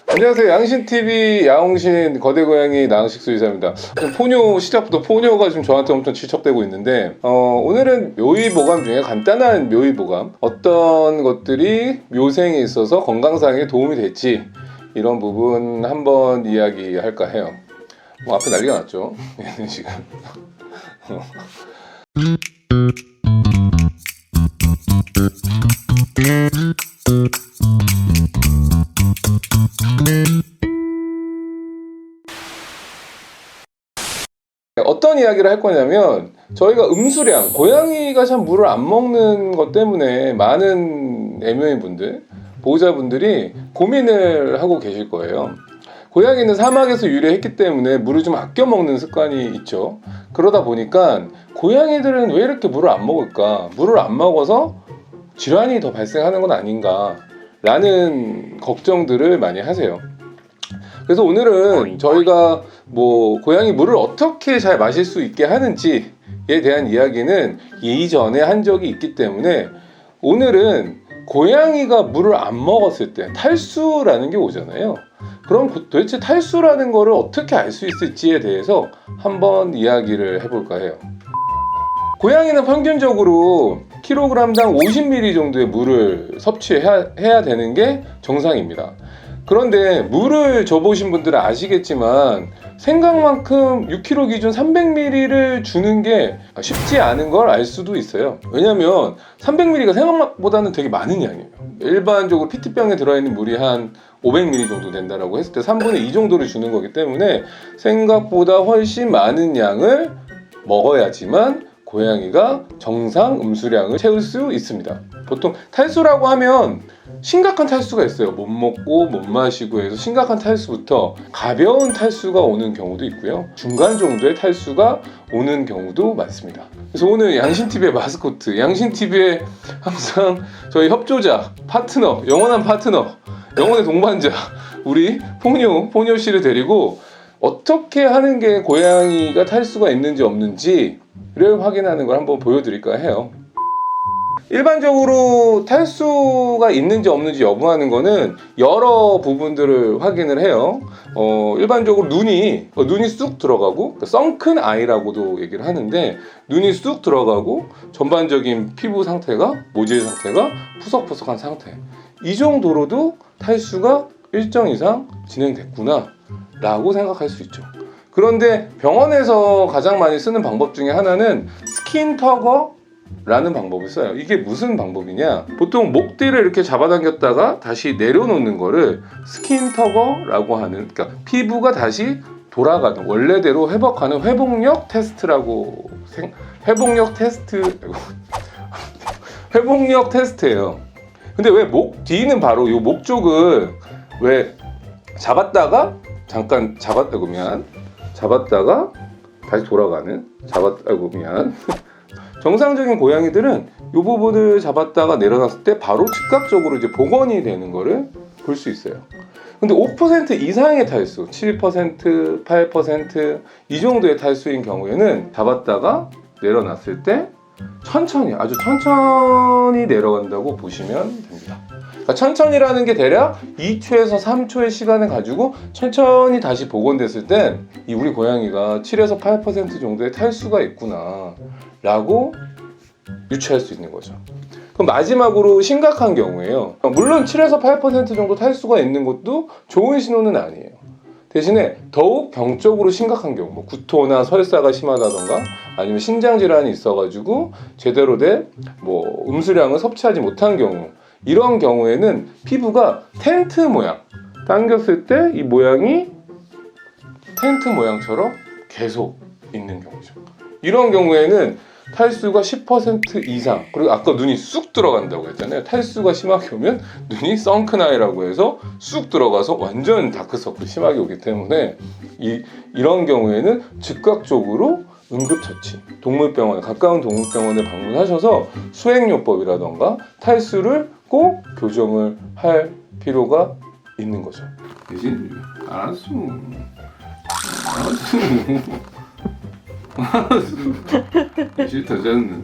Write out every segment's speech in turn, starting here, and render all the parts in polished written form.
안녕하세요. 양신TV 야옹신 거대고양이 나흥식 수의사입니다. 포뇨 시작부터 포뇨가 지금 저한테 엄청 지적되고 있는데 오늘은 묘의보감 중에 간단한 묘의보감, 어떤 것들이 묘생에 있어서 건강상에 도움이 될지 이런 부분 한번 이야기할까 해요. 뭐 앞에 난리가 났죠. 얘는 지금 어떤 이야기를 할 거냐면, 저희가 음수량, 고양이가 참 물을 안 먹는 것 때문에 많은 애묘인분들, 보호자분들이 고민을 하고 계실 거예요. 고양이는 사막에서 유래했기 때문에 물을 좀 아껴 먹는 습관이 있죠. 그러다 보니까 고양이들은 왜 이렇게 물을 안 먹을까? 물을 안 먹어서 질환이 더 발생하는 건 아닌가 라는 걱정들을 많이 하세요. 그래서 오늘은 저희가 뭐 고양이 물을 어떻게 잘 마실 수 있게 하는지에 대한 이야기는 이전에 한 적이 있기 때문에, 오늘은 고양이가 물을 안 먹었을 때 탈수라는 게 오잖아요. 그럼 도대체 탈수라는 거를 어떻게 알 수 있을지에 대해서 한번 이야기를 해볼까 해요. 고양이는 평균적으로 kg당 50ml 정도의 물을 섭취해야 되는 게 정상입니다. 그런데 물을 줘보신 분들은 아시겠지만 생각만큼 6kg 기준 300ml를 주는 게 쉽지 않은 걸 알 수도 있어요. 왜냐면 300ml가 생각보다는 되게 많은 양이에요. 일반적으로 피트병에 들어있는 물이 한 500ml 정도 된다라고 했을 때 3분의 2 정도를 주는 거기 때문에 생각보다 훨씬 많은 양을 먹어야지만 고양이가 정상 음수량을 채울 수 있습니다. 보통 탈수라고 하면 심각한 탈수가 있어요. 못 먹고 못 마시고 해서 심각한 탈수부터 가벼운 탈수가 오는 경우도 있고요, 중간 정도의 탈수가 오는 경우도 많습니다. 그래서 오늘 양신TV의 마스코트, 양신TV의 항상 저희 협조자, 파트너, 영원한 파트너, 영원의 동반자, 우리 포뇨 씨를 데리고 어떻게 하는 게 고양이가 탈수가 있는지 없는지를 확인하는 걸 한번 보여드릴까 해요. 일반적으로 탈수가 있는지 없는지 여부하는 거는 여러 부분들을 확인을 해요. 일반적으로 눈이 쑥 들어가고, 썬큰 아이라고도 얘기를 하는데, 눈이 쑥 들어가고 전반적인 피부 상태가, 모질 상태가 푸석푸석한 상태, 이 정도로도 탈수가 일정 이상 진행됐구나 라고 생각할 수 있죠. 그런데 병원에서 가장 많이 쓰는 방법 중에 하나는 스킨터거 라는 방법을 써요. 이게 무슨 방법이냐, 보통 목 뒤를 이렇게 잡아당겼다가 다시 내려놓는 거를 스킨터거라고 하는, 그러니까 피부가 다시 돌아가는, 원래대로 회복하는 회복력 테스트라고 회복력 테스트예요. 근데 왜 목 뒤는 바로 요 목 쪽을 왜 잡았다가 잠깐 잡았다가 다시 돌아가는, 정상적인 고양이들은 이 부분을 잡았다가 내려놨을 때 바로 즉각적으로 이제 복원이 되는 거를 볼 수 있어요. 근데 5% 이상의 탈수, 7%, 8% 이 정도의 탈수인 경우에는 잡았다가 내려놨을 때 아주 천천히 내려간다고 보시면 됩니다. 그러니까 천천히라는 게 대략 2초에서 3초의 시간을 가지고 천천히 다시 복원됐을 땐 이 우리 고양이가 7에서 8% 정도의 탈수가 있구나 라고 유추할 수 있는 거죠. 그럼 마지막으로 심각한 경우에요. 물론 7에서 8% 정도 탈수가 있는 것도 좋은 신호는 아니에요. 대신에 더욱 병적으로 심각한 경우, 뭐 구토나 설사가 심하다던가 아니면 신장질환이 있어가지고 제대로 된 뭐 음수량을 섭취하지 못한 경우, 이런 경우에는 피부가 텐트 모양, 당겼을 때 이 모양이 텐트 모양처럼 계속 있는 경우죠. 이런 경우에는 탈수가 10% 이상, 그리고 아까 눈이 쑥 들어간다고 했잖아요. 탈수가 심하게 오면 눈이 썬큰 아이라고 해서 쑥 들어가서 완전 다크서클 심하게 오기 때문에 이런 경우에는 즉각적으로 응급처치, 가까운 동물병원에 방문하셔서 수액요법이라던가 탈수를 꼭 교정을 할 필요가 있는 거죠. 대신 알았어. 싫다 짜증나.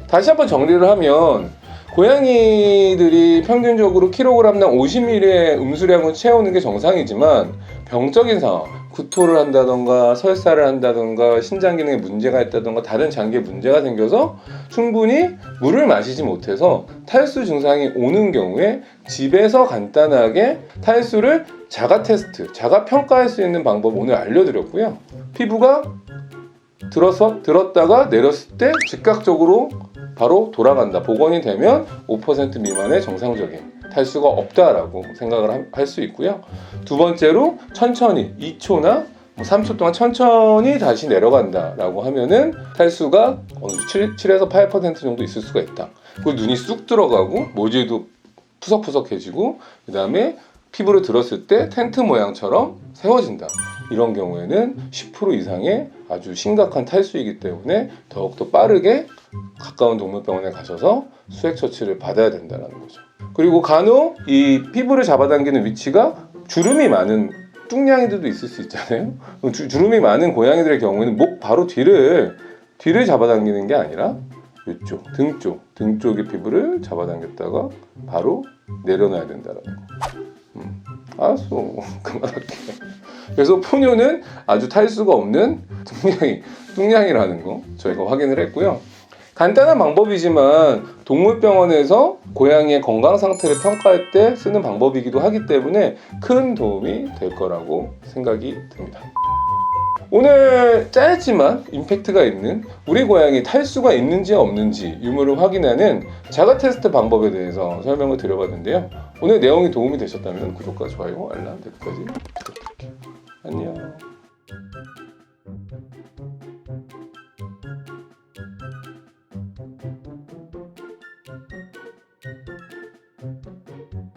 다시 한번 정리를 하면, 고양이들이 평균적으로 킬로그램당 50ml의 음수량을 채우는 게 정상이지만 병적인 상황, 구토를 한다던가 설사를 한다던가 신장 기능에 문제가 있다던가 다른 장기에 문제가 생겨서 충분히 물을 마시지 못해서 탈수 증상이 오는 경우에 집에서 간단하게 탈수를 자가 테스트, 자가 평가할 수 있는 방법 오늘 알려드렸고요. 피부가 들었다가 내렸을 때 즉각적으로 바로 돌아간다. 복원이 되면 5% 미만의 정상적인 탈수가 없다라고 생각을 할 수 있고요. 두 번째로 천천히 2초나 3초 동안 천천히 다시 내려간다라고 하면은 탈수가 7에서 8% 정도 있을 수가 있다. 그리고 눈이 쑥 들어가고 모질도 푸석푸석해지고 그 다음에 피부를 들었을 때 텐트 모양처럼 세워진다. 이런 경우에는 10% 이상의 아주 심각한 탈수이기 때문에 더욱더 빠르게 가까운 동물병원에 가셔서 수액 처치를 받아야 된다는 거죠. 그리고 간혹 이 피부를 잡아당기는 위치가 주름이 많은 뚱냥이들도 있을 수 있잖아요. 주름이 많은 고양이들의 경우에는 목 바로 뒤를 잡아당기는 게 아니라 이쪽 등 쪽의 피부를 잡아당겼다가 바로 내려놔야 된다는 거. 알았어, 그만할게. 그래서 포뇨는 아주 탈수가 없는 뚱냥이라는 거 저희가 확인을 했고요. 간단한 방법이지만 동물병원에서 고양이의 건강 상태를 평가할 때 쓰는 방법이기도 하기 때문에 큰 도움이 될 거라고 생각이 듭니다. 오늘 짧지만 임팩트가 있는 우리 고양이 탈수가 있는지 없는지 유무를 확인하는 자가 테스트 방법에 대해서 설명을 드려봤는데요. 오늘 내용이 도움이 되셨다면 구독과 좋아요, 알람, 댓글까지 부탁드립니다.